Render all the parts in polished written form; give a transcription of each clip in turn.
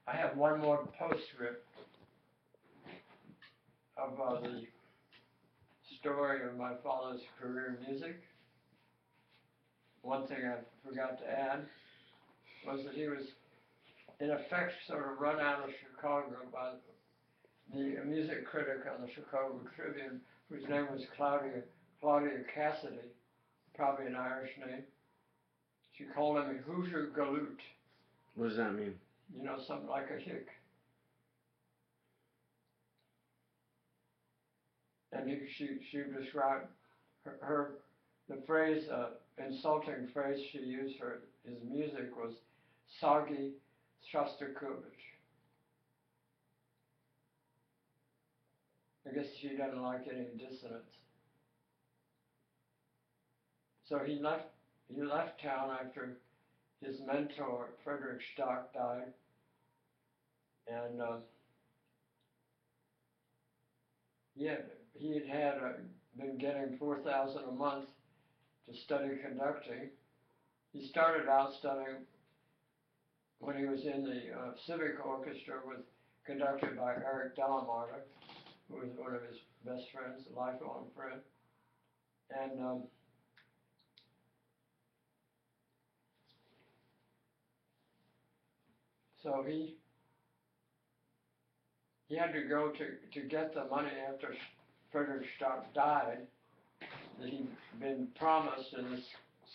I have one more postscript of the story of my father's career in music. One thing I forgot to add was that he was, in effect, sort of run out of Chicago by the music critic on the Chicago Tribune, whose name was Claudia Cassidy, probably an Irish name. She called him a Hoosier Galoot. What does that mean? You know, something like a hick. And she described the phrase, insulting phrase she used for his music was soggy Shostakovich. I guess she doesn't like any dissonance. So he left town after his mentor, Frederick Stock, died. And he had been getting $4,000 a month to study conducting. He started out studying when he was in the civic orchestra, conducted by Eric Delamarter, who was one of his best friends, a lifelong friend. And so he had to go to get the money after Frederick Stock died that he'd been promised in this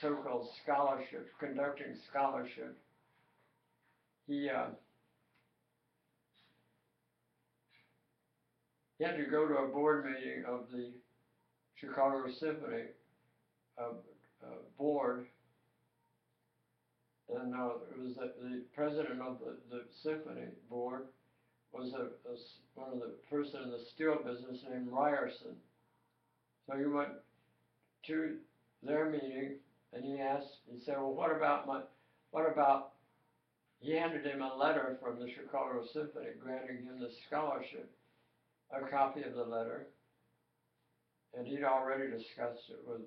so-called scholarship, conducting scholarship. He had to go to a board meeting of the Chicago Symphony board, and it was the president of the symphony board was one of the person in the steel business named Ryerson. So he went to their meeting and he said, well, what about, he handed him a letter from the Chicago Symphony granting him the scholarship, a copy of the letter, and he'd already discussed it with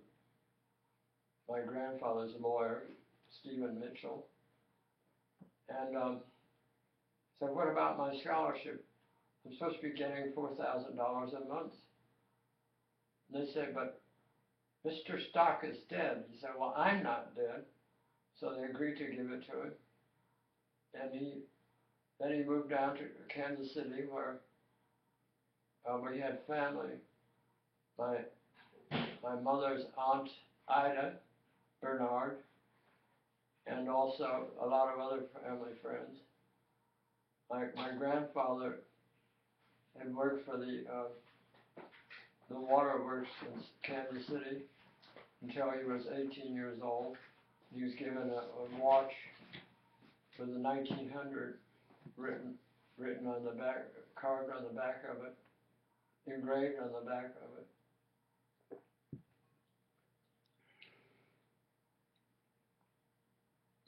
my grandfather's lawyer, Stephen Mitchell, and said, what about my scholarship? I'm supposed to be getting $4,000 a month. And they said, but Mr. Stock is dead. He said, well, I'm not dead. So they agreed to give it to him. And then he moved down to Kansas City where we had family. My mother's aunt, Ida Bernard, and also a lot of other family friends. My grandfather had worked for the waterworks in Kansas City until he was 18 years old. He was given a watch with the 1900 written on the back, carved on the back of it, engraved on the back of it.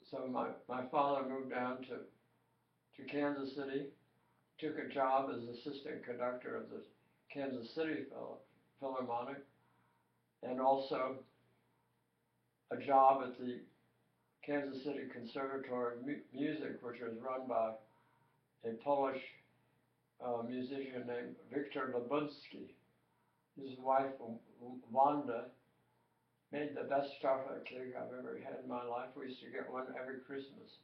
So my father moved down to Kansas City, took a job as assistant conductor of the Kansas City Philharmonic, and also a job at the Kansas City Conservatory of Music, which was run by a Polish musician named Victor Labunsky. His wife, Wanda, made the best chocolate cake I've ever had in my life. We used to get one every Christmas.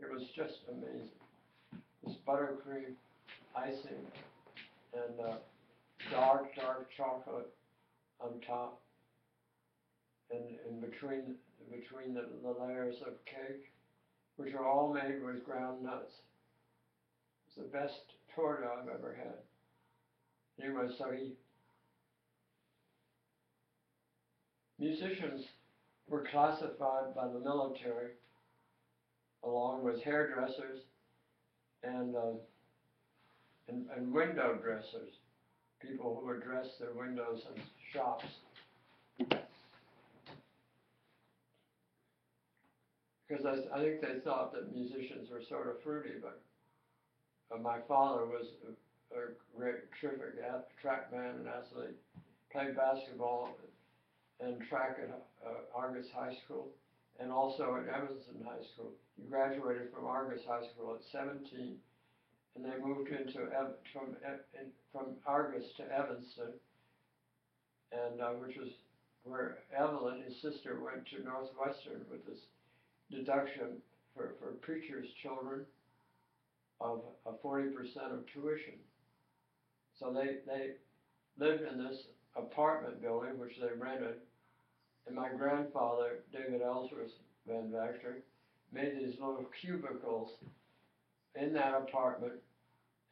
It was just amazing. This buttercream icing and dark chocolate on top, and between the layers of cake, which are all made with ground nuts. It's the best torta I've ever had. Anyway, so musicians were classified by the military along with hairdressers and window dressers, people who would dress their windows in shops. Because I think they thought that musicians were sort of fruity, but my father was a great, terrific track man and athlete, played basketball and track at Argus High School, and also at Evanston High School. He graduated from Argus High School at 17, and they moved from Argus to Evanston, and which was where Evelyn, his sister, went to Northwestern with this deduction for preachers' children of 40% of tuition. So they lived in this apartment building, which they rented, and my grandfather, David Ellsworth Van Vactor, made these little cubicles in that apartment,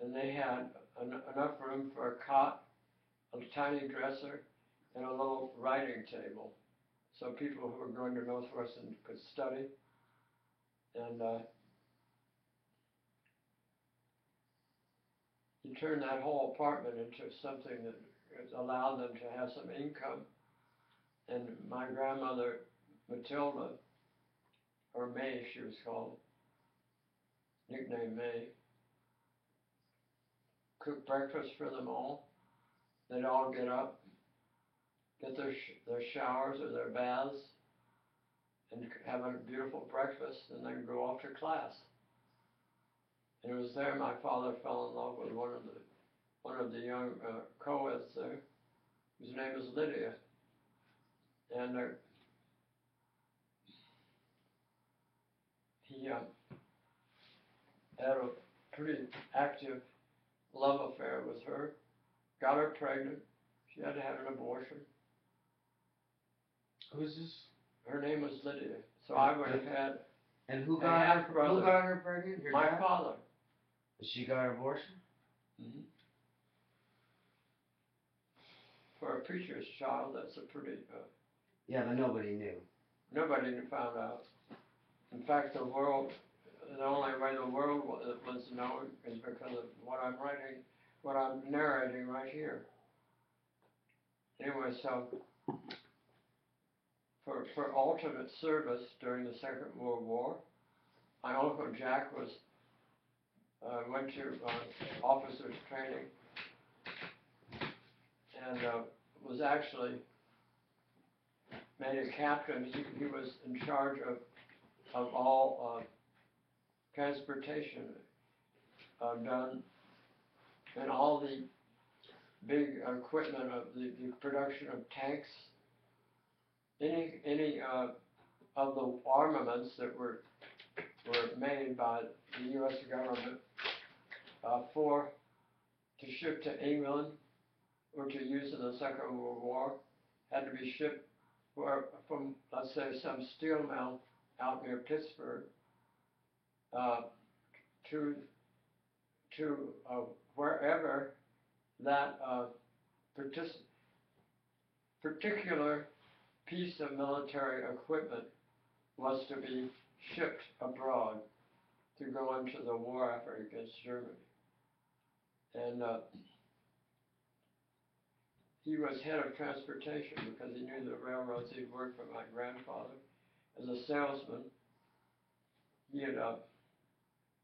and they had enough room for a cot, a tiny dresser, and a little writing table, so people who were going to Northwestern could study. And he turned that whole apartment into something that allowed them to have some income. And my grandmother, Matilda, or May she was called, nicknamed May, cooked breakfast for them all. They'd all get up, get their showers or their baths, and have a beautiful breakfast, and then go off to class. And it was there my father fell in love with one of the young co-eds there, whose name is Lydia. And he had a pretty active love affair with her, got her pregnant. She had to have an abortion. Who's this? Her name was Lydia. So I would have had. And who got her pregnant? Your my dad? father. She got an abortion? Mm-hmm. For a preacher's child, that's a pretty. Yeah, but nobody knew. Nobody found out. In fact, the only way the world was known is because of what I'm narrating right here. Anyway, so for alternate service during the Second World War, my Uncle Jack went to officers training and was actually made a captain. He was in charge of all transportation done, and all the big equipment of the production of tanks, any of the armaments that were made by the U.S. government to ship to England or to use in the Second World War had to be shipped from, let's say, some steel mill out near Pittsburgh to wherever that particular piece of military equipment was to be shipped abroad to go into the war effort against Germany. And he was head of transportation because he knew the railroads. He'd worked for my grandfather as a salesman. He had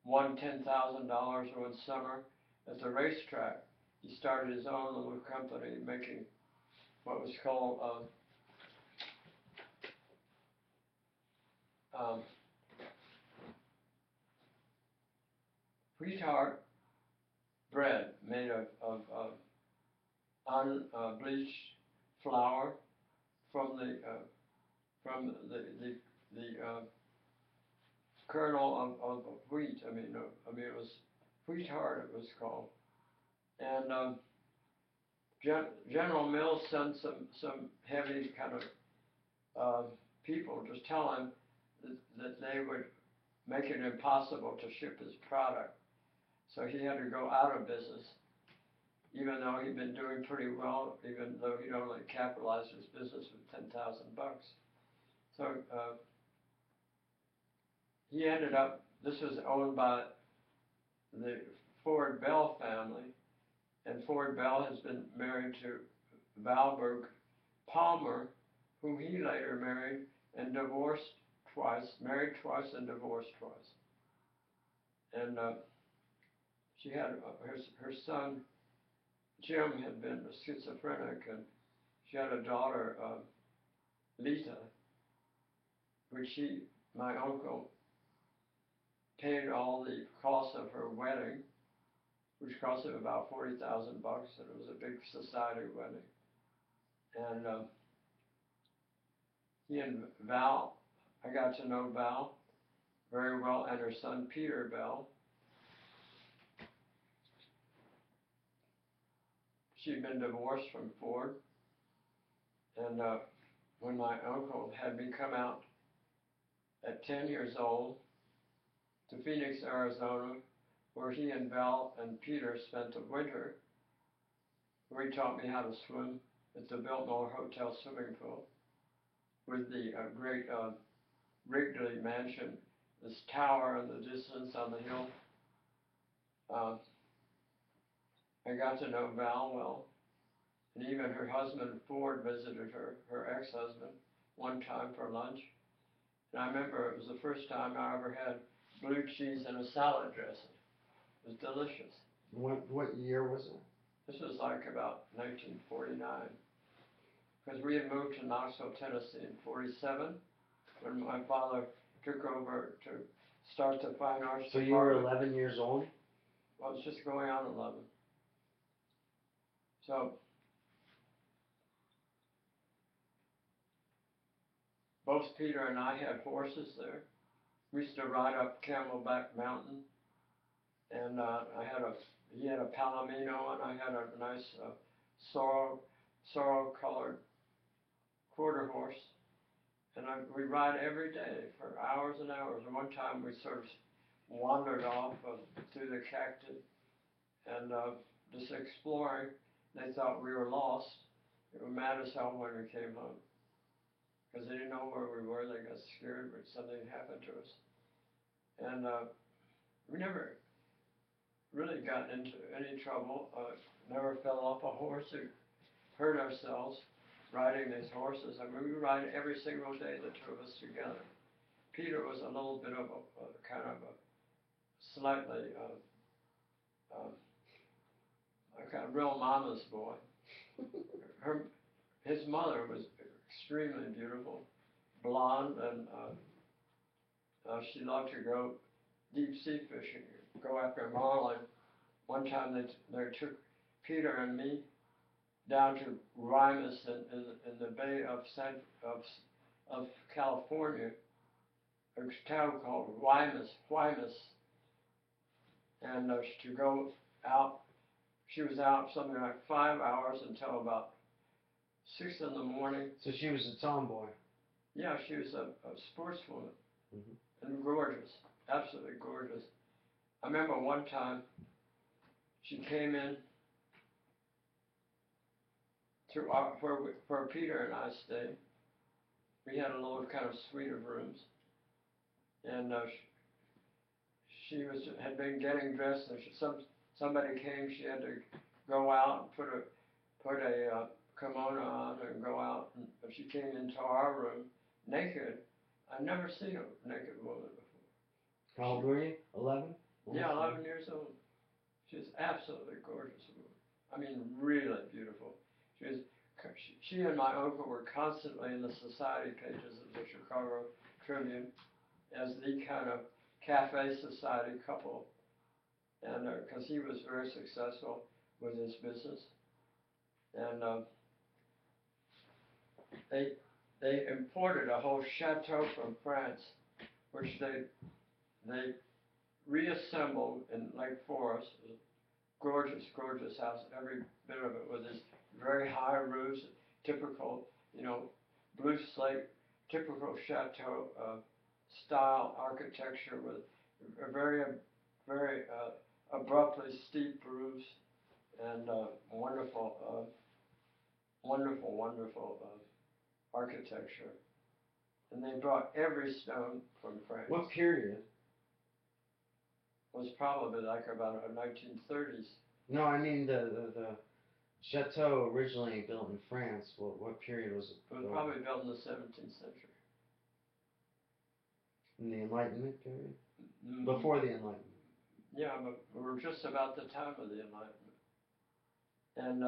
won $10,000 one summer at the racetrack. He started his own little company making what was called wheatheart bread made of unbleached flour from the kernel of wheat. I mean, it was wheatheart. It was called, and General Mills sent some heavy kind of people to tell him that they would make it impossible to ship his product. So he had to go out of business, even though he'd been doing pretty well, even though he'd only capitalized his business with $10,000. So he ended up, this was owned by the Ford Bell family, and Ford Bell has been married to Valberg Palmer, whom he later married and divorced twice, married twice and divorced twice. And she had her son Jim had been schizophrenic, and she had a daughter, Lita, which my uncle, paid all the costs of her wedding, which cost him about $40,000, and it was a big society wedding. And he and Val, I got to know Val very well, and her son Peter Bell. She'd been divorced from Ford, and when my uncle had me come out at 10 years old to Phoenix, Arizona, where he and Val and Peter spent the winter, where he taught me how to swim at the Biltmore Hotel swimming pool with the great Wrigley Mansion, this tower in the distance on the hill. I got to know Val well, and even her husband Ford visited her ex-husband, one time for lunch. And I remember it was the first time I ever had blue cheese and a salad dressing. It was delicious. What year was it? This was like about 1949, because we had moved to Knoxville, Tennessee in '47, when my father took over to start the fine arts So department. you were 11 years old? Well, I was just going on 11. So, both Peter and I had horses there. We used to ride up Camelback Mountain, and he had a Palomino, and I had a nice sorrel-colored quarter horse. And we ride every day for hours and hours. And one time we sort of wandered off through the cactus and just exploring. They thought we were lost. They were mad as hell when we came home, because they didn't know where we were. They got scared when something happened to us. And we never really got into any trouble. Never fell off a horse or hurt ourselves riding these horses. I mean, we ride every single day, the two of us together. Peter was a little bit of a kind of a slightly a kind of real mama's boy. His mother was extremely beautiful, blonde, and she loved to go deep sea fishing, go after marlin. One time they took Peter and me down to Guaymas in the Bay of California, a town called Guaymas, and to go out. She was out something like 5 hours until about 6 in the morning. So she was a tomboy. Yeah, she was a sportswoman, Mm-hmm. and gorgeous, absolutely gorgeous. I remember one time she came in to where Peter and I stayed. We had a little kind of suite of rooms, and she had been getting dressed, and somebody came. She had to go out and put a kimono on and go out. And she came into our room naked. I'd never seen a naked woman before. How old were you? 11? Yeah, 11 years old. She was absolutely gorgeous woman. I mean, really beautiful. She and my uncle were constantly in the society pages of the Chicago Tribune as the kind of cafe society couple, and because he was very successful with his business, and they imported a whole chateau from France, which they reassembled in Lake Forest. It was a gorgeous, gorgeous house, every bit of it, with this very high roofs, typical, blue slate, typical chateau style architecture with a very, very abruptly steep roofs, and wonderful, wonderful architecture. And they brought every stone from France. What period? It was probably like about the 1930s. No, I mean the chateau originally built in France. What period was it? It was probably built in the 17th century. In the Enlightenment period? Mm-hmm. Before the Enlightenment. Yeah, but we were just about the time of the Enlightenment. And,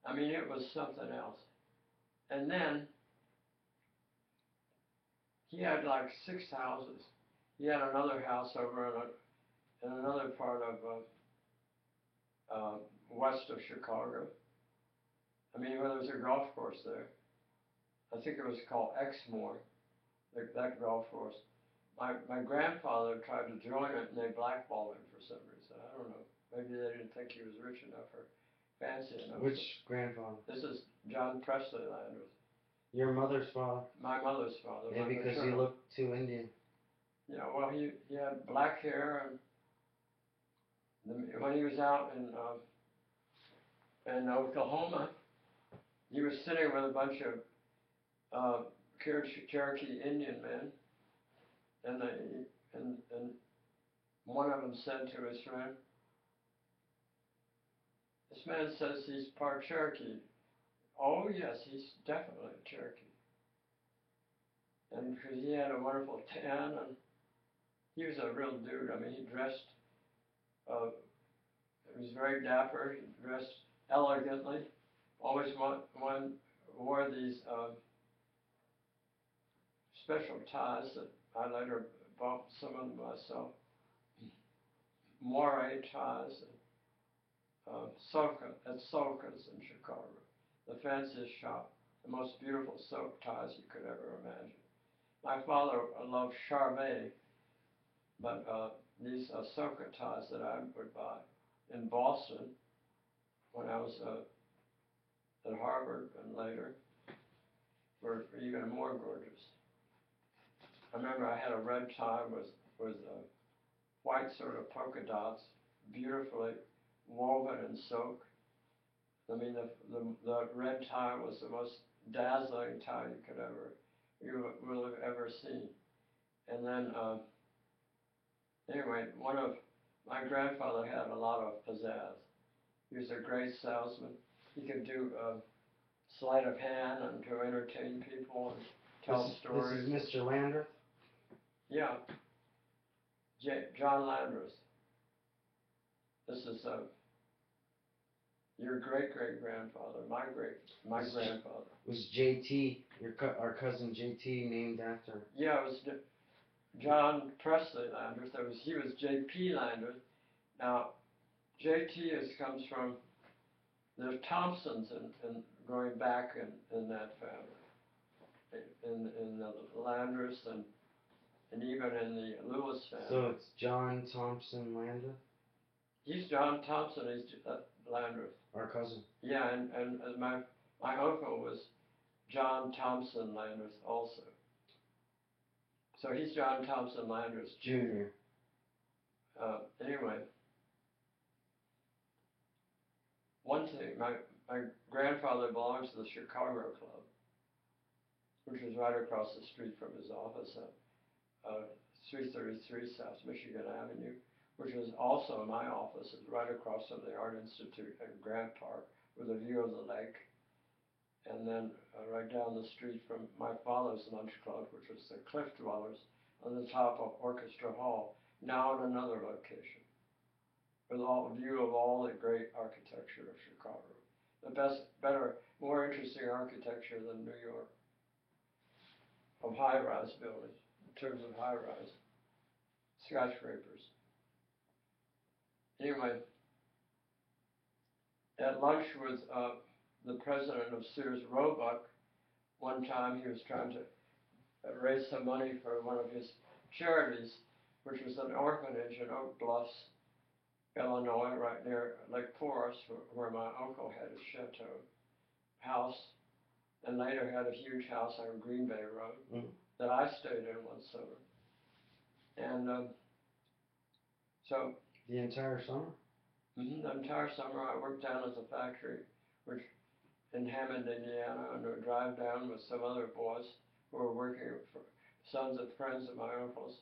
I mean, it was something else. And then, he had like 6 houses. He had another house over in another part of west of Chicago. I mean, well, there was a golf course there. I think it was called Exmoor, that golf course. My grandfather tried to join it and they blackballed him for some reason. I don't know. Maybe they didn't think he was rich enough or fancy enough. Which grandfather? This is John Presley Landreth. Your mother's father? My mother's father. Yeah, because you look too Indian. Yeah, well, he had black hair, and when he was out in Oklahoma, he was sitting with a bunch of Cherokee Indian men, and one of them said to his friend, "This man says he's part Cherokee." "Oh yes, he's definitely a Cherokee." And because he had a wonderful tan, and he was a real dude. I mean, he dressed, he was very dapper. He dressed elegantly. Always wore these special ties that I later bought some of them myself. Moire ties and at Soka's in Chicago, the fanciest shop, the most beautiful silk ties you could ever imagine. My father loved Charvet, but these Soka ties that I would buy in Boston when I was at Harvard and later were even more gorgeous. I remember I had a red tie with white sort of polka dots, beautifully woven in silk. I mean, the red tie was the most dazzling tie you will have ever seen. And then, anyway, my grandfather had a lot of pizzazz. He was a great salesman. He could do sleight of hand and to entertain people and tell stories. This is Mr. Landreth? Yeah. John Landreth. This is your great-great-grandfather, my grandfather. Was JT, our cousin JT, named after? Yeah, it was John Presley Landreth. He was J.P. Landreth. Now, JT comes from the Thompsons and going back in that family, in the Landreths and even in the Lewis family. So it's John Thompson Landreth? He's John Thompson. He's Landreth. Our cousin. Yeah, and my uncle was John Thompson Landreth also. So he's John Thompson Landreth Jr. Anyway, one thing, my grandfather belonged to the Chicago Club, which was right across the street from his office at 333 South Michigan Avenue, which was also my office, is right across from the Art Institute in Grant Park with a view of the lake. And then right down the street from my father's lunch club, which was the Cliff Dwellers, on the top of Orchestra Hall, now in another location, with a view of all the great architecture of Chicago. The better, more interesting architecture than New York, of high-rise buildings, in terms of high-rise skyscrapers. Anyway, at lunch with the president of Sears Roebuck, one time he was trying to raise some money for one of his charities, which was an orphanage in Oak Bluffs, Illinois, right near Lake Forest, where my uncle had his chateau house, and later had a huge house on Green Bay Road that I stayed in one summer. And so the entire summer? The entire summer I worked down at the factory, which in Hammond, Indiana, and would drive down with some other boys who were working for sons of friends of my uncle's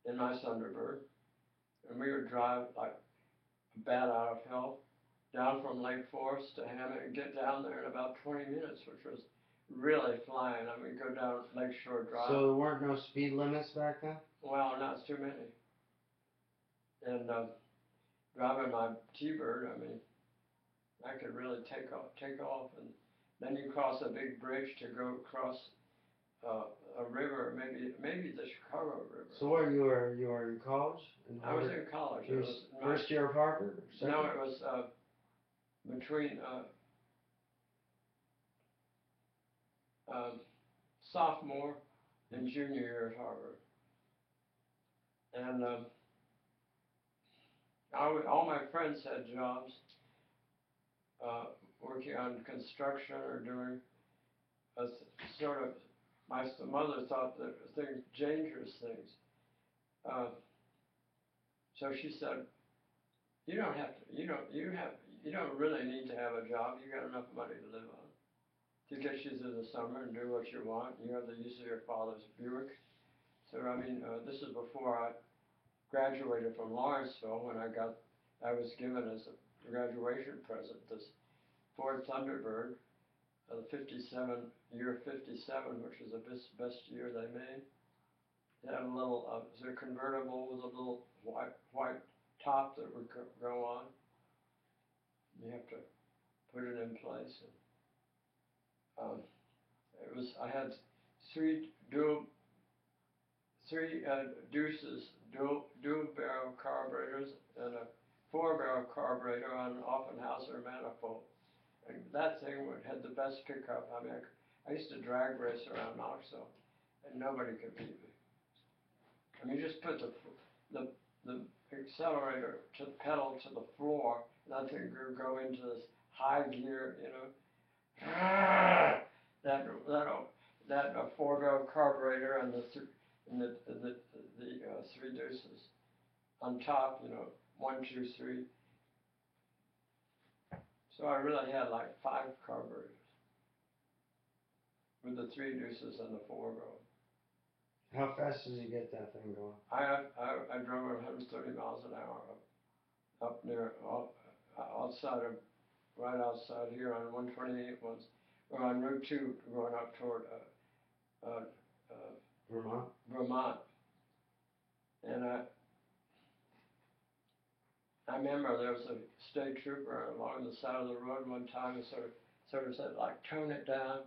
in my Thunderbird. And we would drive like a bat out of hell down from Lake Forest to Hammond and get down there in about 20 minutes, which was really flying. I mean, go down Lakeshore Drive. So there weren't no speed limits back then? Well, not too many. And driving my T-Bird, I mean, I could really take off, and then you cross a big bridge to go across a river, maybe the Chicago River. So what, you were in college? I was in college. You It was was first year of Harvard? Or second? no, it was between sophomore and junior year at Harvard. And all my friends had jobs working on construction or doing a sort of, my mother thought that dangerous things. So she said, you don't really need to have a job. You got enough money to live on to get you through the summer and do what you want. You have the use of your father's Buick. So I mean, this is before I graduated from Lawrenceville, when I was given as a graduation present this Ford Thunderbird, the 57, which was the best year they made. It had a little, it was a convertible with a little white top that would go on. You have to put it in place. And, I had three Deuces, dual barrel carburetors, and a 4-barrel carburetor on an Offenhauser manifold. And that thing had the best pickup. I mean, I used to drag race around Knoxville, and nobody could beat me. I mean, you just put the accelerator to the pedal to the floor, and that thing would go into this high gear, you know. That 4-barrel carburetor and the 3 Deuces on top, you know, 1, 2, 3. So I really had like 5 carburetors with the 3 Deuces and the 4-barrel. How fast did you get that thing going? I drove at 130 miles an hour up near right outside here on 128 once, or on Route 2 going up toward Vermont. And I remember there was a state trooper along the side of the road one time and sort of said, like, tone it down.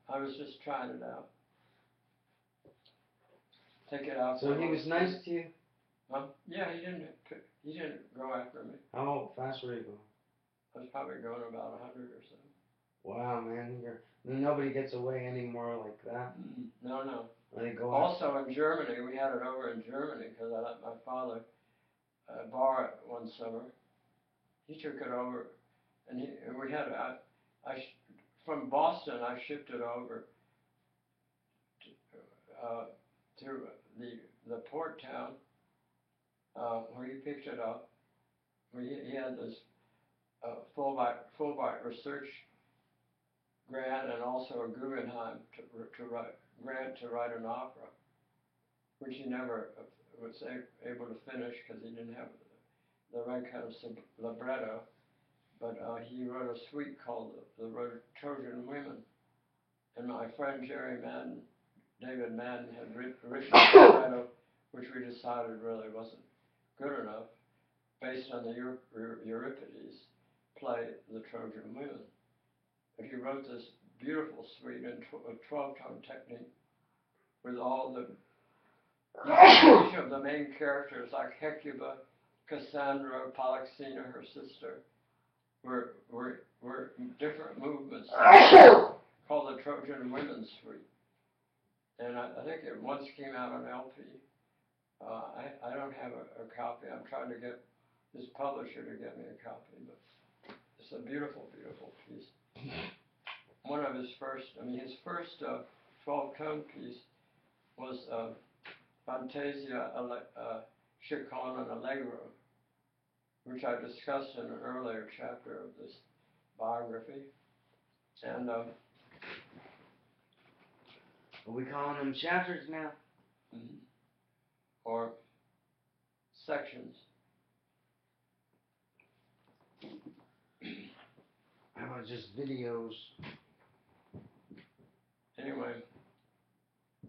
I was just trying it out. Take it out. So he was nice to you? Yeah, he didn't go after me. How fast were you going? I was probably going about 100 or so. Wow, man, nobody gets away anymore like that. No. They go also in Germany, we had it over in Germany because I let my father borrow it one summer. He took it over, and we had from Boston. I shipped it over to the port town where he picked it up. He had this Fulbright research grant and also a Guggenheim grant to write an opera, which he never was able to finish because he didn't have the right kind of libretto. But he wrote a suite called the Trojan Women, and my friend David Madden, had written a libretto, which we decided really wasn't good enough, based on the Euripides play, The Trojan Women. But he wrote this beautiful suite in 12-tone technique with all each of the main characters, like Hecuba, Cassandra, Polyxena, her sister, were different movements called the Trojan Women's Suite. And I think it once came out on LP. I don't have a copy. I'm trying to get this publisher to get me a copy, but it's a beautiful, beautiful piece. One of his first 12-tone piece was Fantasia Chaconne and Allegro, which I discussed in an earlier chapter of this biography. And Are we calling them chapters now? Or sections. How about just videos? Anyway,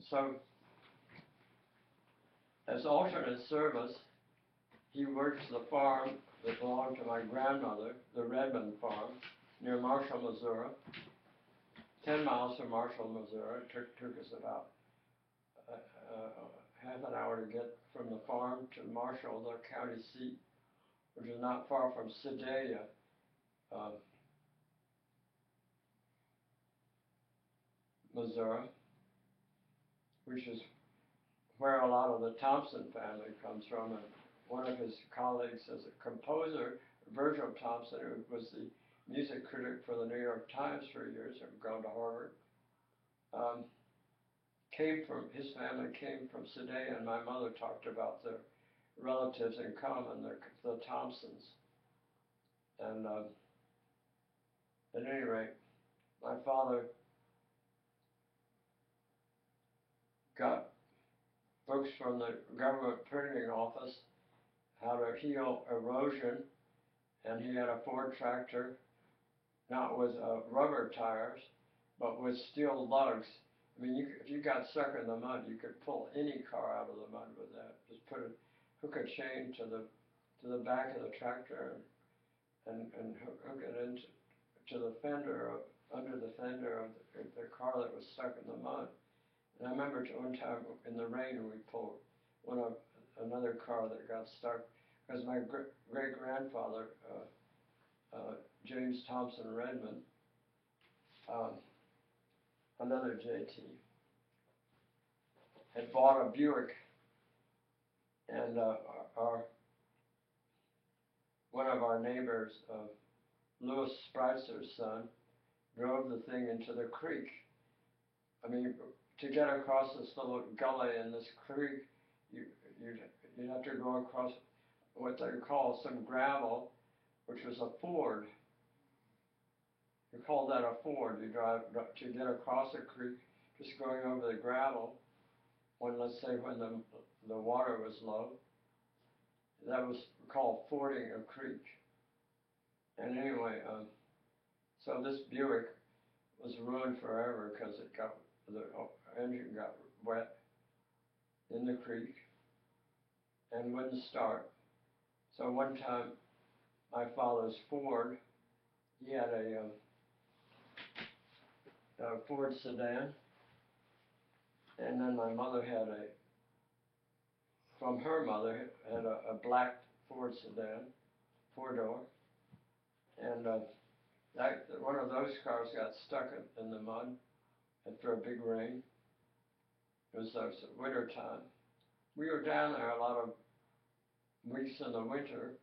so as alternate service, he worked the farm that belonged to my grandmother, the Redmond Farm, near Marshall, Missouri. 10 miles from Marshall, Missouri. It took us about half an hour to get from the farm to Marshall, the county seat, which is not far from Sedalia. Missouri, which is where a lot of the Thompson family comes from, and one of his colleagues as a composer, Virgil Thompson, who was the music critic for the New York Times for years, and gone to Harvard, his family came from Sedalia, and my mother talked about their relatives in common, the Thompsons. And at any rate, my father got books from the government printing office, how to heal erosion, and he had a Ford tractor, not with rubber tires, but with steel lugs. I mean, if you got stuck in the mud, you could pull any car out of the mud with that. Just hook a chain to the back of the tractor and hook it into the fender, under the fender of the car that was stuck in the mud. And I remember one time in the rain we pulled another car that got stuck, because my great-grandfather, James Thompson Redmond, another JT, had bought a Buick, and one of our neighbors, Louis Spreitzer's son, drove the thing into the creek. I mean, to get across this little gully in this creek, you'd have to go across what they call some gravel, which was a ford. You call that a ford. You drive to get across a creek, just going over the gravel. Let's say when the water was low, that was called fording a creek. And anyway, so this Buick was ruined forever because the engine got wet in the creek and wouldn't start. So one time, my father's Ford, he had a Ford sedan, and then my mother had from her mother, had a black Ford sedan, four-door, and one of those cars got stuck in the mud after a big rain. It was winter time. We were down there a lot of weeks in the winter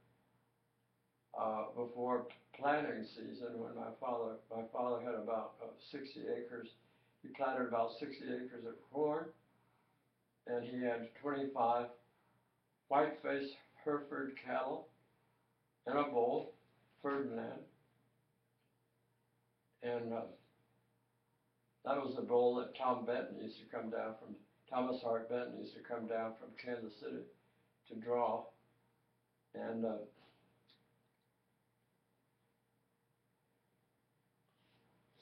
before planting season, when my father had about 60 acres. He planted about 60 acres of corn, and he had 25 white-faced Hereford cattle and a bull, Ferdinand. And that was the bull that Thomas Hart Benton used to come down from Kansas City to draw. And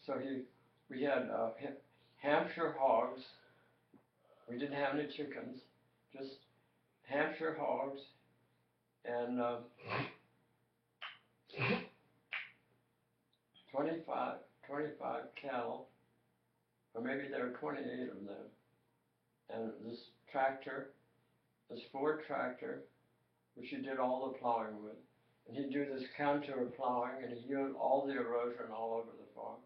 so we had Hampshire hogs. We didn't have any chickens, just Hampshire hogs, and 25 cattle, or maybe there were 28 of them. And this Ford tractor, which he did all the plowing with, and he'd do this contour plowing, and he healed all the erosion all over the farm.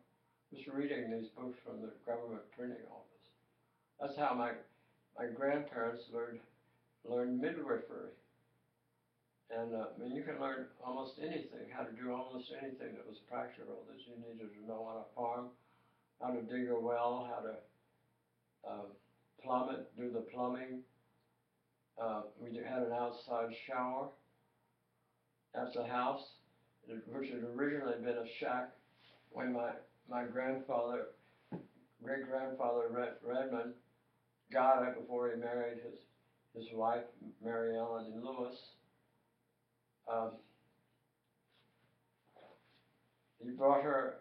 Just reading these books from the government printing office. That's how my grandparents learned midwifery. And I mean, you can learn almost anything, how to do almost anything that was practical that you needed to know on a farm, how to dig a well, how to plumb it, do the plumbing. We had an outside shower at the house, which had originally been a shack when my great-grandfather Redmond got it before he married his wife, Mary Ellen Lewis. He brought her,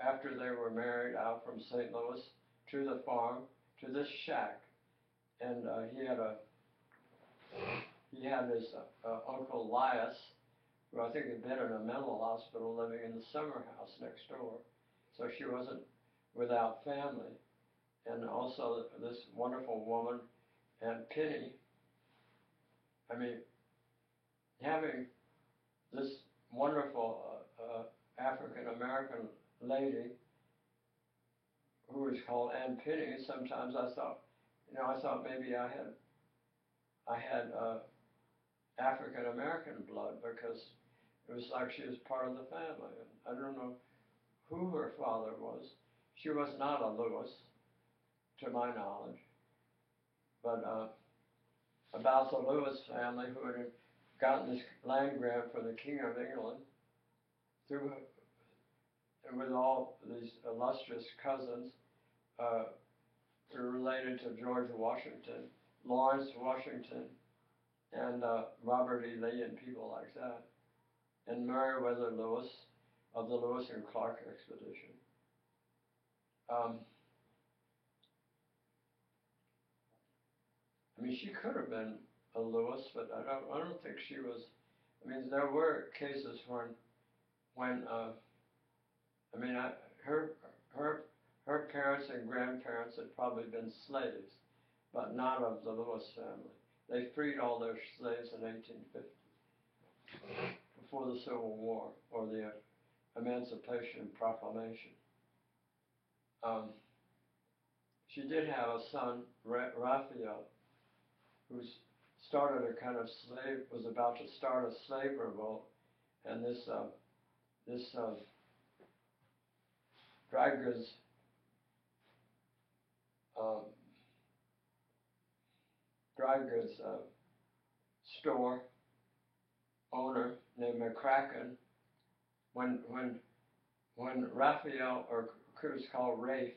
after they were married, out from St. Louis to the farm, to this shack, and he had his Uncle Lias, who I think had been in a mental hospital, living in the summer house next door. So she wasn't without family. And also this wonderful woman, Aunt Penny. I mean, having this wonderful African American lady who was called Aunt Penny, sometimes I thought, maybe I had African American blood, because it was like she was part of the family. And I don't know who her father was. She was not a Lewis, to my knowledge. But about the Lewis family, who had gotten this land grant for the King of England, through and with all these illustrious cousins, were related to George Washington, Lawrence Washington, and Robert E. Lee, and people like that, and Meriwether Lewis of the Lewis and Clark expedition. I mean, she could have been a Lewis, but I don't think she was. I mean, there were cases when her parents and grandparents had probably been slaves, but not of the Lewis family. They freed all their slaves in 1850, before the Civil War or the Emancipation Proclamation. She did have a son, Raphael, who started a kind of was about to start a slave revolt, and this dry goods store owner named McCracken, when Raphael, or was called Rafe,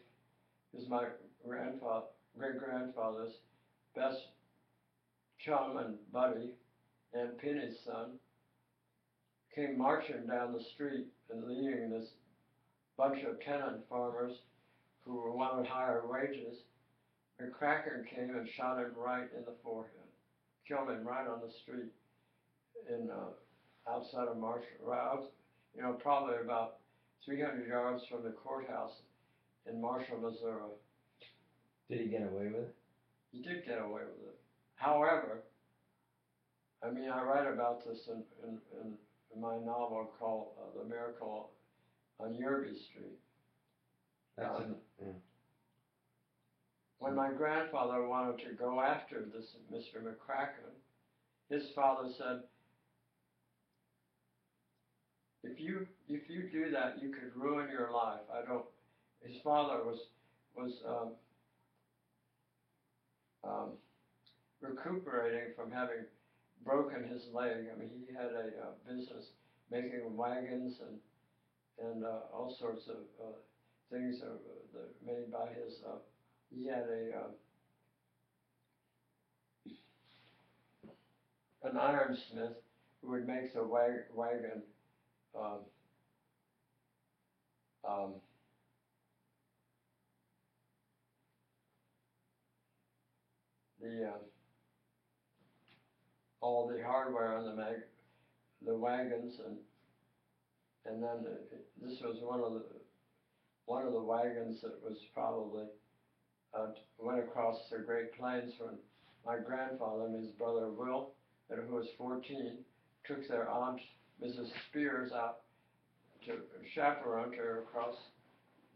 is my great grandfather's best chum and buddy, and Penny's son, came marching down the street and leading this bunch of tenant farmers who wanted higher wages. McCracken came and shot him right in the forehead, killed him right on the street in outside of Marshall, probably about 300 yards from the courthouse in Marshall, Missouri. Did he get away with it? He did get away with it. However, I mean, I write about this in my novel called The Miracle on Yerby Street. That's When my grandfather wanted to go after this Mr. McCracken, his father said, if you do that, you could ruin your life. His father was recuperating from having broken his leg. I mean, he had a business making wagons and all sorts of things made by his. He had an ironsmith who would make the wagon. All the hardware on the wagons, and then this was one of the wagons that was probably went across the Great Plains when my grandfather and his brother Will, who was 14, took their aunt Mrs. Spears out to chaperone her across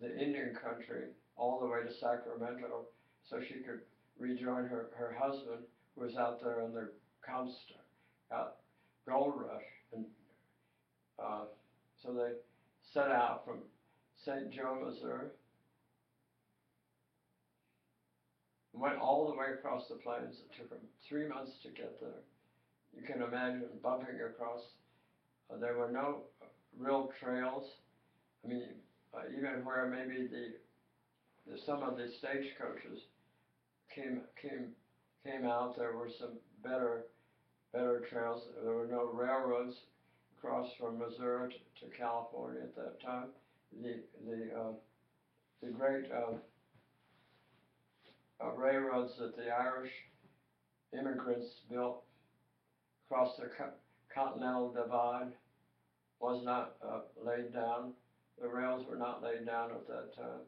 the Indian country all the way to Sacramento, so she could rejoin her husband, who was out there in the gold rush. And so they set out from St. Joe, Missouri, and went all the way across the plains. It took them 3 months to get there. You can imagine bumping across. There were no real trails. I mean, even where maybe some of the stagecoaches came out, there were some better trails. There were no railroads across from Missouri to California at that time. The great railroads that the Irish immigrants built across the Continental Divide was not laid down. The rails were not laid down at that time.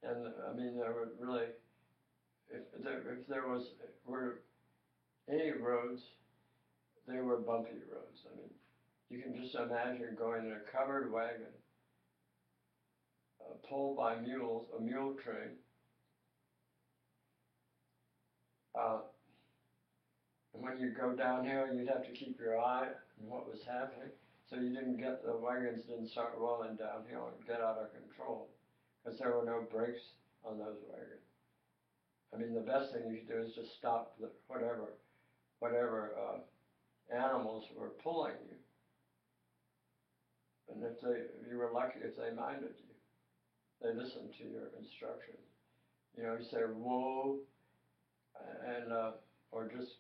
And I mean, there were really, if there were any roads, they were bumpy roads. I mean, you can just imagine going in a covered wagon, pulled by mules, a mule train. And when you go downhill, you'd have to keep your eye on what was happening, so you didn't get, the wagons didn't start rolling downhill and get out of control, because there were no brakes on those wagons. I mean, the best thing you could do is just stop whatever animals were pulling you. And if you were lucky if they minded you, they listened to your instructions. You know, you say whoa, and or just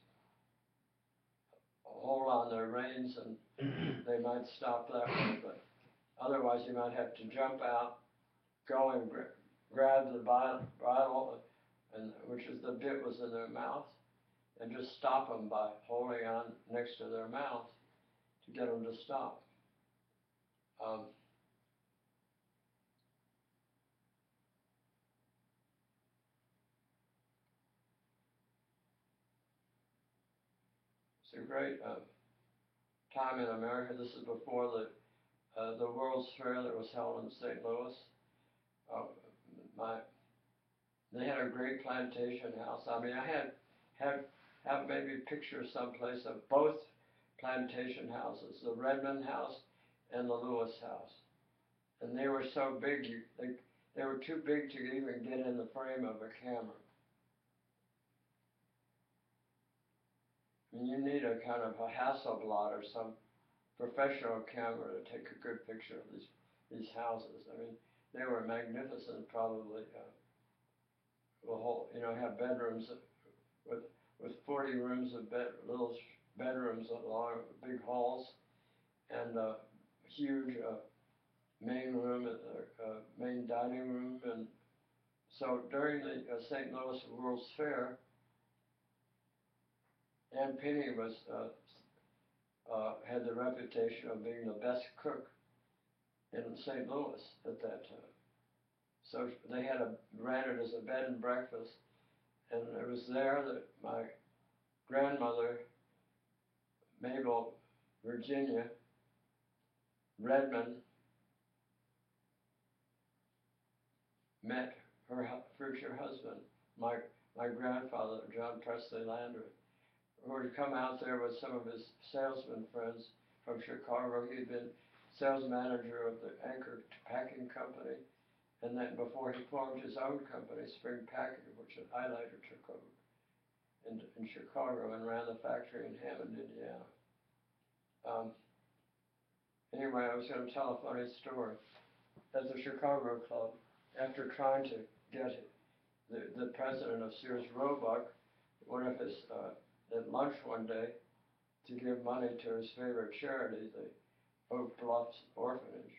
hold on their reins, and they might stop that way. But otherwise, you might have to jump out, go and grab the bridle, and which is the bit was in their mouth, and just stop them by holding on next to their mouth to get them to stop. It's a great time in America. This is before the World's Fair that was held in St. Louis. They had a great plantation house. I mean, I have maybe pictures someplace of both plantation houses, the Redmond House and the Lewis House. And they were so big, they were too big to even get in the frame of a camera. I mean, you need a kind of a Hasselblad or some professional camera to take a good picture of these houses. I mean, they were magnificent, probably. The whole, you know, have bedrooms with 40 rooms of little bedrooms along big halls, and a huge main room, main dining room. And so during the St. Louis World's Fair, Aunt Penny was had the reputation of being the best cook in St. Louis at that time. So they ran it as a bed and breakfast, and it was there that my grandmother, Mabel Virginia Redmond, met her future husband, my grandfather, John Presley Landry, who had come out there with some of his salesman friends from Chicago. He had been sales manager of the Anchor Packing Company, and then before he formed his own company, Spring Packing, which I later took over in Chicago and ran the factory in Hammond, Indiana. Anyway, I was going to tell a funny story. At the Chicago Club, after trying to get the president of Sears Roebuck, one of his, at lunch one day, to give money to his favorite charity, the Oak Bluffs Orphanage.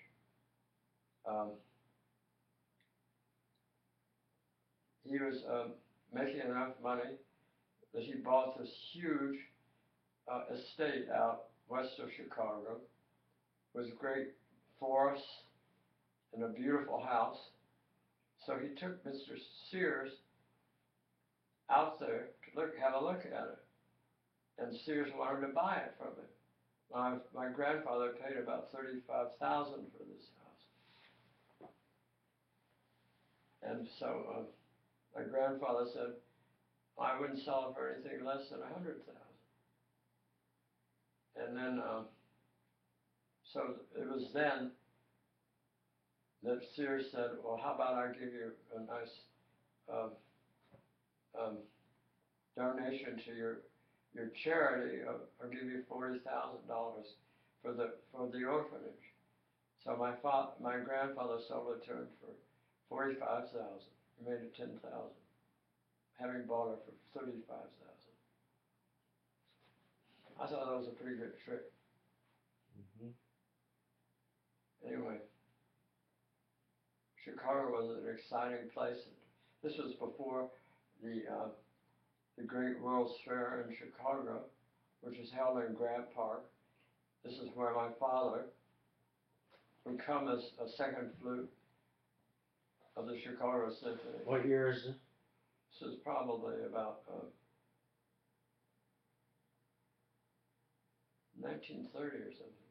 He was making enough money that he bought this huge estate out west of Chicago with great forests and a beautiful house. So he took Mr. Sears out there to have a look at it. And Sears wanted to buy it from him. My grandfather paid about $35,000 for this house. And so my grandfather said, I wouldn't sell it for anything less than $100,000. And then, so it was then that Sears said, well, how about I give you a nice donation to your charity? I'll give you $40,000 for the orphanage. So my grandfather sold it to him for $45,000. He made it $10,000, having bought it for $35,000. I thought that was a pretty good trick. Mm-hmm. Anyway, Chicago was an exciting place. This was before the Great World's Fair in Chicago, which was held in Grant Park. This is where my father would come as a second flute of the Chicago Symphony. What year is it? This is probably about 1930 or something.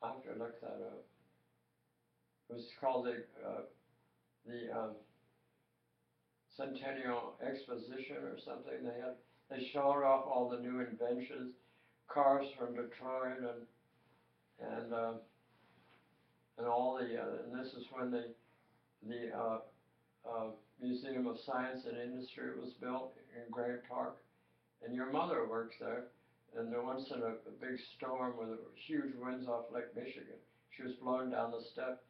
I have to look that up. It was called the Centennial Exposition or something. They showed off all the new inventions, cars from Detroit, and all the and this is when the Museum of Science and Industry was built in Grant Park, and your mother works there. And there once in a big storm with huge winds off Lake Michigan, she was blown down the step,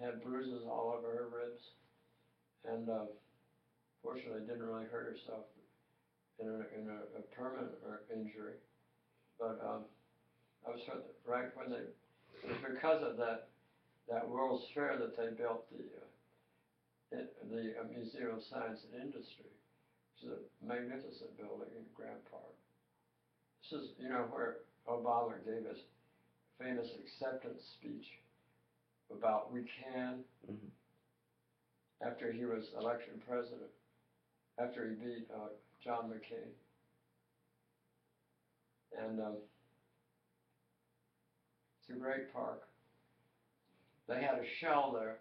had bruises all over her ribs, and fortunately didn't really hurt herself in a permanent injury. But I was right when it was because of that World's Fair that they built the Museum of Science and Industry, which is a magnificent building in Grant Park. This is, where Obama gave his famous acceptance speech about we can, after he was elected president, after he beat John McCain. And it's a great park. They had a shell there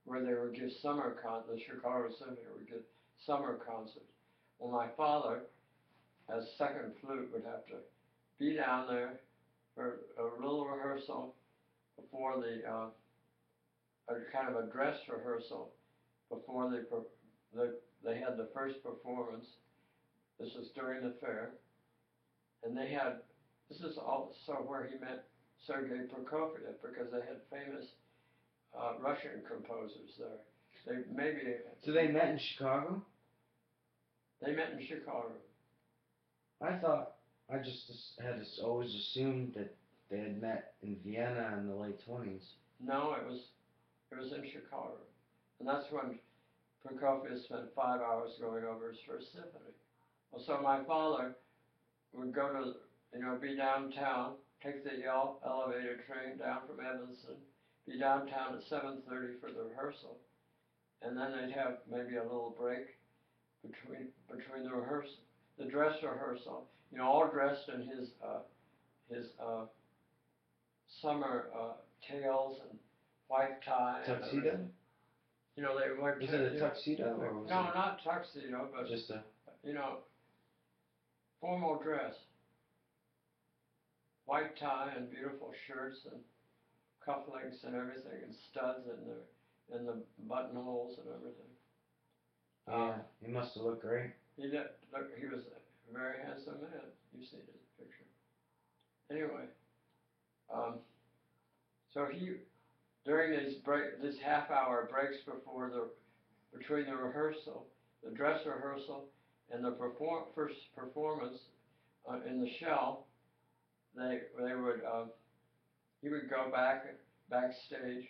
where they would give the Chicago Symphony would give summer concerts. Well, my father, as second flute, would have to be down there for a little rehearsal before a kind of a dress rehearsal before they had the first performance. This was during the fair, and this is also where he met Sergei Prokofiev, because they had famous Russian composers there. So they met in Chicago? They met in Chicago. I just had always assumed that they had met in Vienna in the late 20s. No, it was in Chicago, and that's when Prokofiev spent 5 hours going over his first symphony. Well, so my father would go to, be downtown, take the elevator train down from Evanston, be downtown at 7:30 for the rehearsal, and then they'd have maybe a little break between the rehearsal, the dress rehearsal, all dressed in his summer tails and white tie. Tuxedo? They wore. Was it a tuxedo or was No, it not tuxedo, but just a formal dress. White tie and beautiful shirts and cufflinks and everything, and studs in the buttonholes and everything. Yeah, he must have looked great. He was a very handsome man. You've seen his picture. Anyway, so during these half-hour breaks between the rehearsal, the dress rehearsal, and the first performance in the shell, he would go backstage,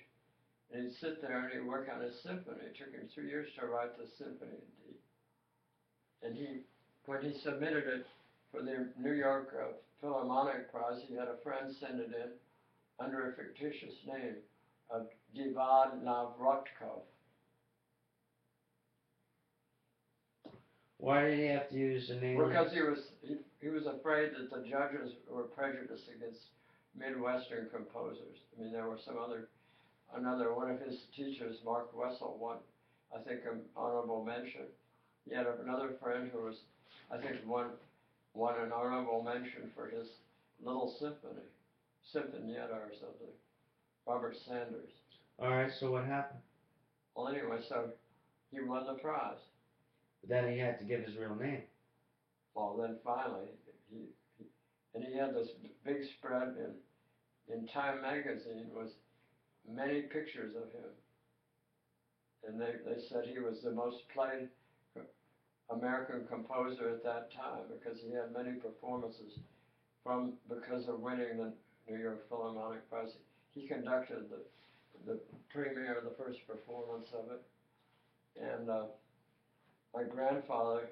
and he'd sit there and he'd work on his symphony. It took him 2 years to write the symphony in D. And when he submitted it for the New York Philharmonic Prize, he had a friend send it in under a fictitious name of Divad Navratkov. Why did he have to use the name? Because he was afraid that the judges were prejudiced against Midwestern composers. I mean, there were another one of his teachers, Mark Wessel, won, I think, an honorable mention. He had another friend who was, I think, won an honorable mention for his little symphony, Sinfonietta or something, Robert Sanders. All right, so what happened? Well, anyway, so he won the prize. But then he had to give his real name. Well, then finally, he had this big spread in Time magazine with many pictures of him. And they said he was the most played American composer at that time because he had many performances because of winning the New York Philharmonic Prize. He conducted the premiere of the first performance of it. And my grandfather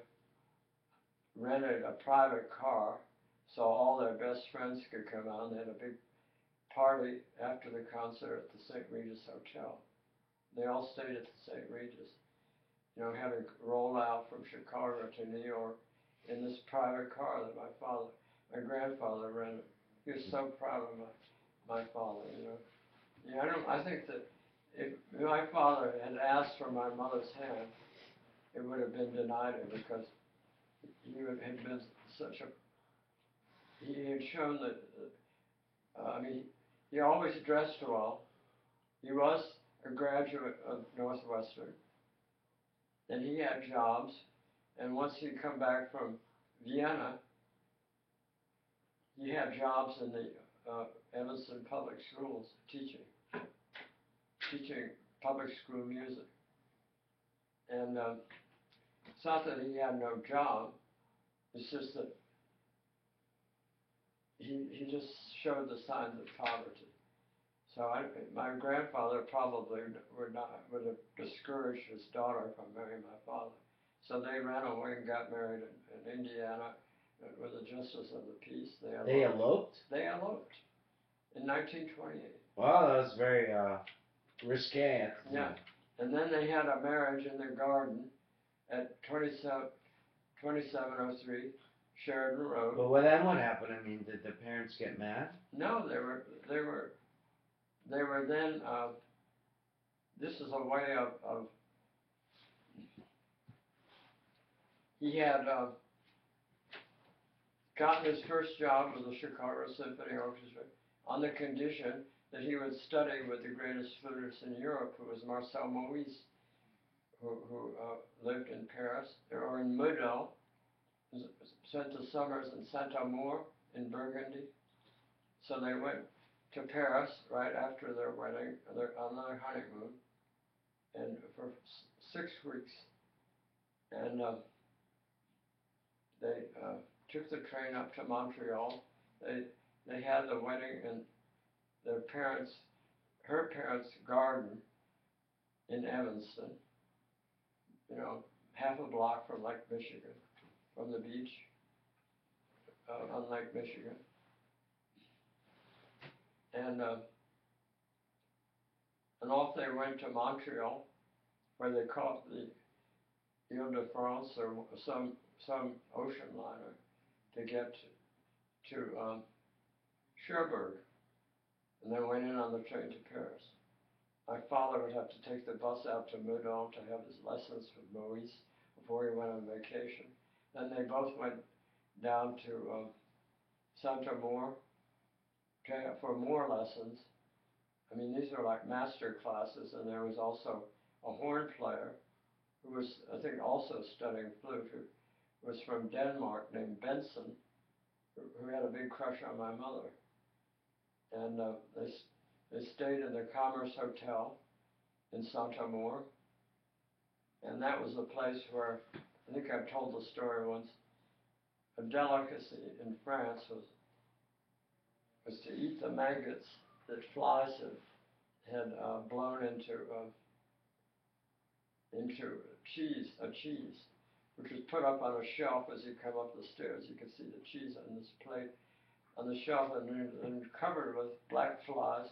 rented a private car so all their best friends could come out, and they had a big party after the concert at the St. Regis Hotel. They all stayed at the St. Regis. You know, having rolled out from Chicago to New York in this private car that my grandfather rented. He was so proud of my father, you know. Yeah, I think that if my father had asked for my mother's hand, it would have been denied him because had been he had shown that, I mean, he always dressed well. He was a graduate of Northwestern, and he had jobs, and once he'd come back from Vienna, he had jobs in the Evanston Public Schools teaching public school music. And it's not that he had no job, it's just that he just showed the signs of poverty. So my grandfather probably would have discouraged his daughter from marrying my father. So they ran away and got married in Indiana with the Justice of the Peace. They eloped? They eloped in 1928. Wow, that was very risque. Yeah. And then they had a marriage in their garden at 2703 Sheridan Road. But then what happened? I mean, did the parents get mad? No, they were then, this is a way of he had gotten his first job with the Chicago Symphony Orchestra on the condition that he would study with the greatest flutist in Europe, who was Marcel Moïse, who lived in Paris, or in Meudon, spent the summers in Saint-Amour in Burgundy. So they went to Paris right after their wedding, on their honeymoon, and for 6 weeks. And they took the train up to Montreal. They had the wedding in her parents' garden in Evanston, you know, half a block from Lake Michigan, from the beach on Lake Michigan. And off they went to Montreal, where they caught the Ile-de-France or some ocean liner to get to Cherbourg, and then went in on the train to Paris. My father would have to take the bus out to Meudon to have his lessons with Moïse before he went on vacation. Then they both went down to Saint-Amour for more lessons. I mean, these were like master classes, and there was also a horn player who was, I think, also studying flute, who was from Denmark, named Benson, who had a big crush on my mother. And they stayed in the Commerce Hotel in Saint-Amour, and that was the place where, I think I've told the story once, a delicacy in France was to eat the maggots that flies had blown into a cheese, which was put up on a shelf as you come up the stairs. You could see the cheese on this plate on the shelf, and covered with black flies,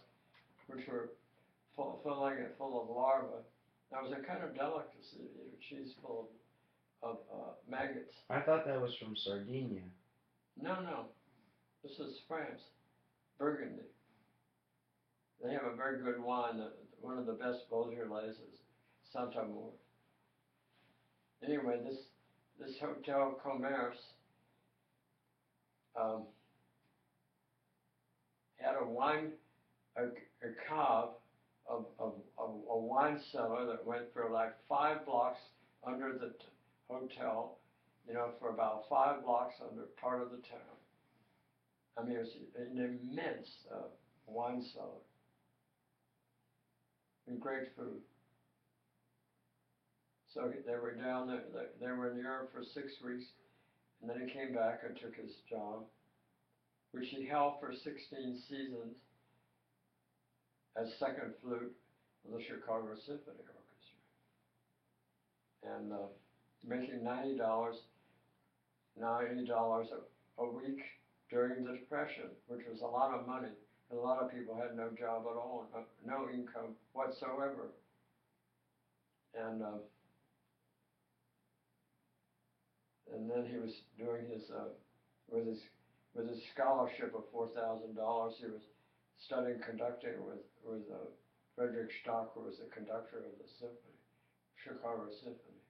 which were filling it full of larvae. That was a kind of delicacy to eat a cheese full of maggots. I thought that was from Sardinia. No. This is France, Burgundy. They have a very good wine. One of the best Beaujolais is Saint-Amour. Anyway, this Hotel Commerce had a cave of a wine cellar that went for like 5 blocks under the hotel, you know, for about 5 blocks under part of the town. I mean, it was an immense wine cellar and great food. So they were down there, they were in Europe for 6 weeks, and then he came back and took his job, which he held for 16 seasons as second flute of the Chicago Symphony Orchestra. And making $90 a week during the Depression, which was a lot of money. A lot of people had no job at all, no income whatsoever. and then he was doing his with his with his scholarship of $4,000. He was studying conducting with Frederick Stock, who was the conductor of the symphony, Chicago Symphony,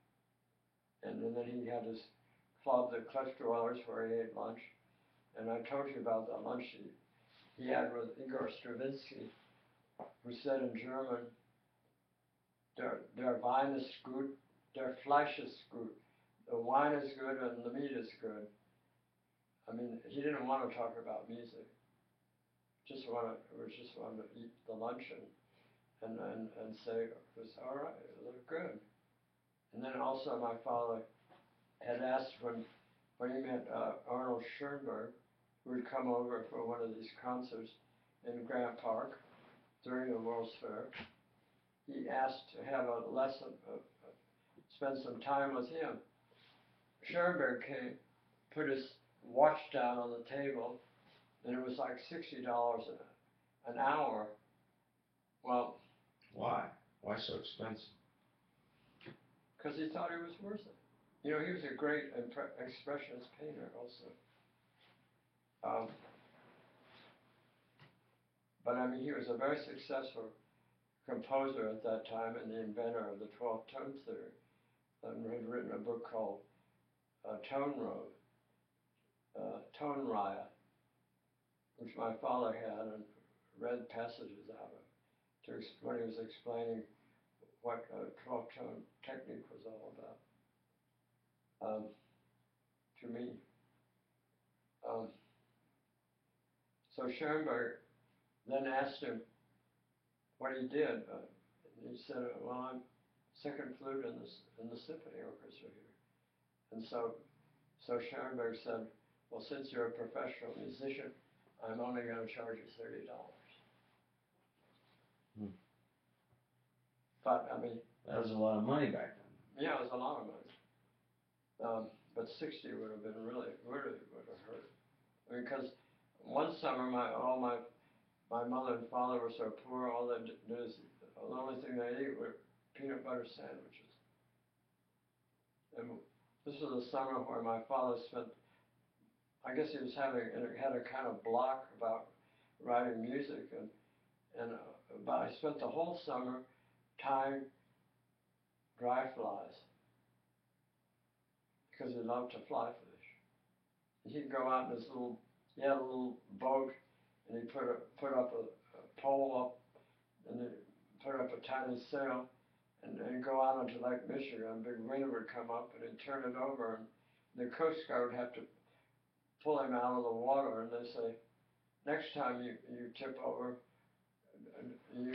and then he had his club, the Cliff Dwellers, where he ate lunch. And I told you about the lunch he had with Igor Stravinsky, who said in German, Der Wein ist gut, der Fleisch ist gut. The wine is good and the meat is good. I mean, he didn't want to talk about music. We just wanted to eat the lunch and say it was all right, it looked good. And then also my father had asked when he met Arnold Schoenberg, who would come over for one of these concerts in Grant Park during the World's Fair. He asked to have a lesson, spend some time with him. Schoenberg came, put his watch down on the table, and it was like $60 an hour. Well, Why? Why so expensive? because he thought it was worth it. You know, he was a great expressionist painter also. But I mean, he was a very successful composer at that time and the inventor of the 12-tone theory, and had written a book called Tonraya, which my father had and read passages out of when he was explaining what 12-tone technique was all about to me. So Schoenberg then asked him what he did. He said, "Well, I'm second flute in the symphony orchestra here." And so Schoenberg said, "Well, since you're a professional musician, I'm only going to charge you $30." But I mean, That was a lot of money back then. yeah, it was a lot of money. But 60 would have been really would have hurt. I mean, because one summer my mother and father were so poor, the only thing they ate were peanut butter sandwiches. And this was a summer where my father spent, I guess he was had a kind of block about writing music, but I spent the whole summer tying dry flies because he loved to fly fish. He'd go out in he had a little boat, and he put up a pole up, and he put up a tiny sail, and go out into Lake Michigan. A big wind would come up, and he'd turn it over, and the Coast Guard would have to pull him out of the water, and they say, "Next time you tip over, you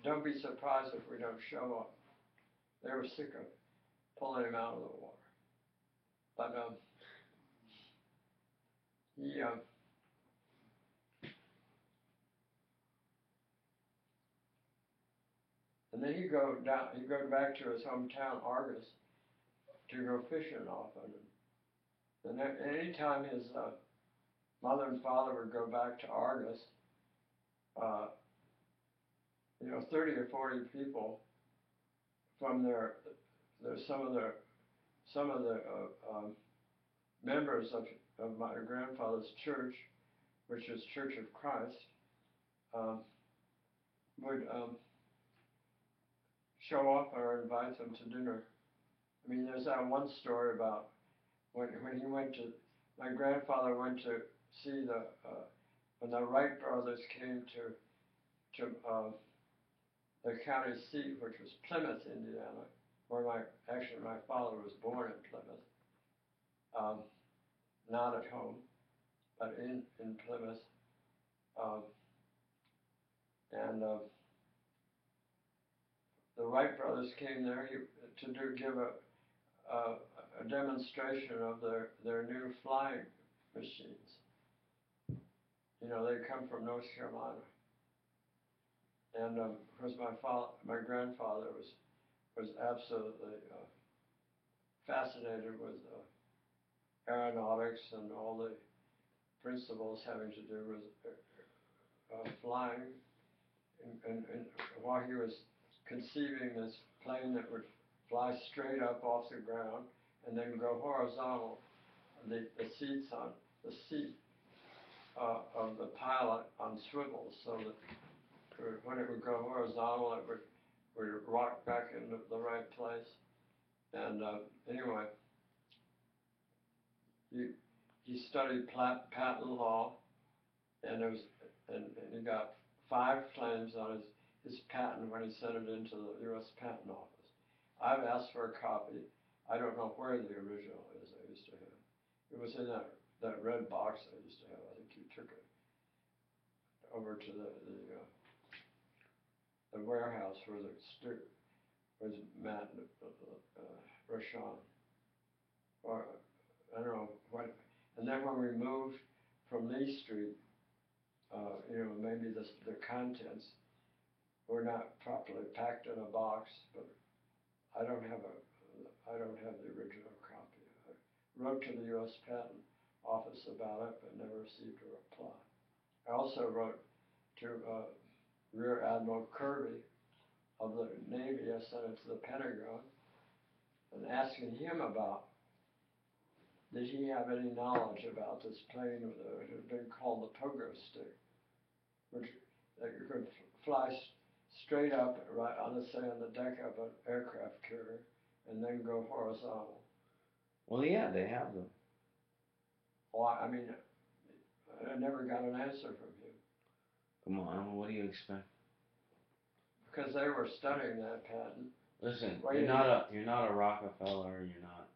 don't be surprised if we don't show up." They were sick of pulling him out of the water. But and then he'd go back to his hometown, Argus, to go fishing often. And any time his mother and father would go back to Argus, 30 or 40 people from some of the members of my grandfather's church, which is Church of Christ, would show up or invite them to dinner. I mean, there's that one story about when my grandfather went to see when the Wright brothers came to the county seat, which was Plymouth, Indiana, where my father was born in Plymouth, not at home, but in Plymouth, and the Wright brothers came there to give a demonstration of their new flying machines. You know, they come from North Carolina, and of course my grandfather was absolutely fascinated with aeronautics and all the principles having to do with flying. And while he was conceiving this plane that would fly straight up off the ground and then go horizontal. The seats on the seat of the pilot on swivels, so that when it would go horizontal, it would rock back into the right place. And anyway, he studied patent law, and he got 5 claims on his patent when he sent it into the U.S. Patent Office. I've asked for a copy. I don't know where the original is. I used to have. It was in that red box I used to have. I think you took it over to the warehouse where was Matt Rashawn. Or I don't know what. And then when we moved from Lee Street, maybe the contents were not properly packed in a box, but I don't have the original copy. I wrote to the U.S. Patent Office about it, but never received a reply. I also wrote to Rear Admiral Kirby of the Navy. I sent it to the Pentagon and asking him about, did he have any knowledge about this plane that had been called the pogo stick, which that you could fly straight up right on the deck of an aircraft carrier and then go horizontal. Well, yeah, they have them. Well, I mean, I never got an answer from him. Come on, what do you expect? Because they were studying that patent. Listen, Well, you're not a Rockefeller. You're not.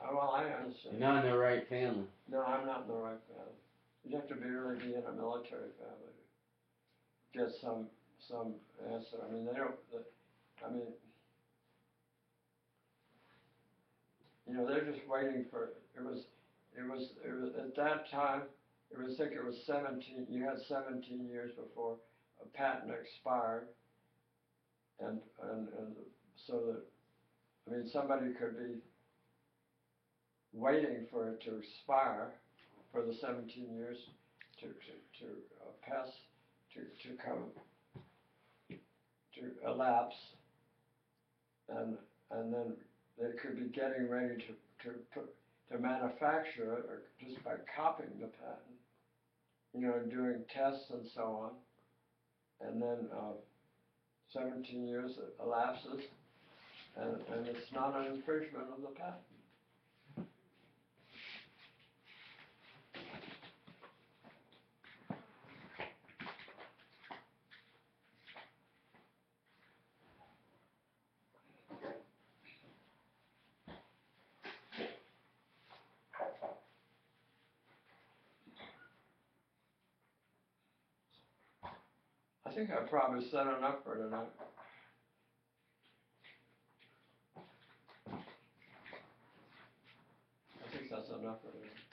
Well, I understand. You're not in the right family. No, I'm not in the right family. You have to really be in a military family to get some answer. I mean, they don't. They're just waiting for. It was at that time. It was 17. You had 17 years before a patent expired, and so that somebody could be waiting for it to expire for the 17 years to pass to come to elapse, and then they could be getting ready to manufacture it, or just by copying the patent, doing tests and so on, and then 17 years elapses, and it's not an infringement of the patent. I think I probably said enough for tonight. I think that's enough for tonight.